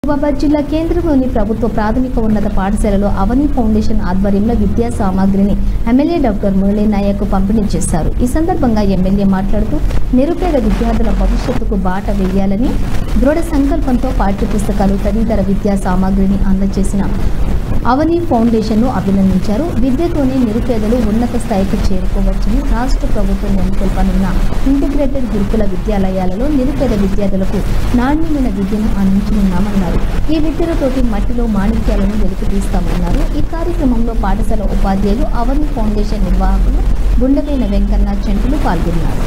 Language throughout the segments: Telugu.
నిజామాబాద్ జిల్లా కేంద్రంలోని ప్రభుత్వ ప్రాథమిక ఉన్నత పాఠశాలలో అవని ఫౌండేషన్ ఆధ్వర్యంలో విద్యా సామాగ్రిని ఎమ్మెల్యే డాక్టర్ మురళీ నాయక్ పంపిణీ చేశారు. ఈ సందర్భంగా ఎమ్మెల్యే మాట్లాడుతూ నిరుపేద విద్యార్థుల భవిష్యత్తుకు బాట వేయాలని దృఢ సంకల్పంతో పాఠ్యపుస్తకాలు తదితర విద్యా సామాగ్రిని అందజేసిన అవని ఫౌండేషన్ను అభినందించారు. విద్యతోనే నిరుపేదలు ఉన్నత స్థాయికి చేరుకోవచ్చని రాష్ట్ర ప్రభుత్వం నెలకొల్పనున్న ఇంటిగ్రేటెడ్ గురుకుల విద్యాలయాలలో నిరుపేద విద్యార్థులకు నాణ్యమైన విద్యను అందించనున్నామన్నారు. ఈ విద్యలతోటి మట్టిలో మాణిక్యాలను వెలికితీస్తామన్నారు. ఈ కార్యక్రమంలో పాఠశాల ఉపాధ్యాయులు అవని ఫౌండేషన్ నిర్వాహకులు గుండెపైన వెంకన్న చెంటులు పాల్గొన్నారు.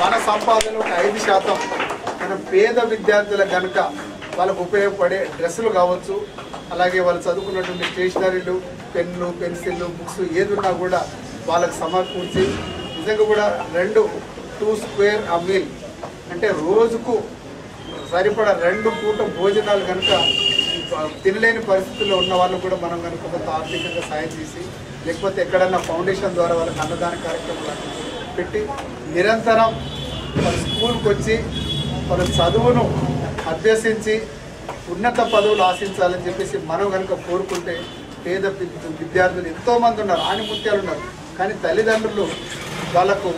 మన సంపాదన 5% మన పేద విద్యార్థుల గనుక వాళ్ళకు ఉపయోగపడే డ్రెస్సులు కావచ్చు, అలాగే వాళ్ళు చదువుకున్నటువంటి స్టేషనరీలు, పెన్ను, పెన్సిళ్ళు, బుక్స్ ఏదున్నా కూడా వాళ్ళకు సమకూర్చి నిజంగా కూడా 2 స్క్వేర్ ఆ మీల్ అంటే రోజుకు సరిపడా 2 పూట భోజనాలు కనుక తినలేని పరిస్థితుల్లో ఉన్న వాళ్ళు కూడా మనం కనుక కొంత ఆర్థికంగా సాయం చేసి లేకపోతే ఎక్కడన్నా ఫౌండేషన్ ద్వారా వాళ్ళకి అన్నదాన కార్యక్రమాలు పెట్టి నిరంతరం వాళ్ళ స్కూల్కి వచ్చి వాళ్ళ చదువును అభ్యసించి ఉన్నత పదవులు ఆశించాలని చెప్పేసి మనం కనుక కోరుకుంటే పేద విద్యార్థులు ఎంతోమంది ఉన్నారు, ఆణిముత్యాలు ఉన్నారు. కానీ తల్లిదండ్రులు వాళ్ళకు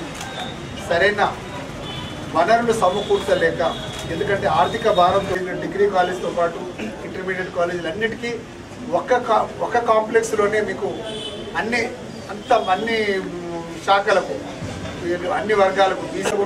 సరైన వనరులు సమకూర్చలేక, ఎందుకంటే ఆర్థిక భారంతో డిగ్రీ కాలేజ్తో పాటు ఇంటర్మీడియట్ కాలేజీలు అన్నిటికీ ఒక కాంప్లెక్స్లోనే మీకు అన్ని శాఖలకు అన్ని వర్గాలకు బీసీ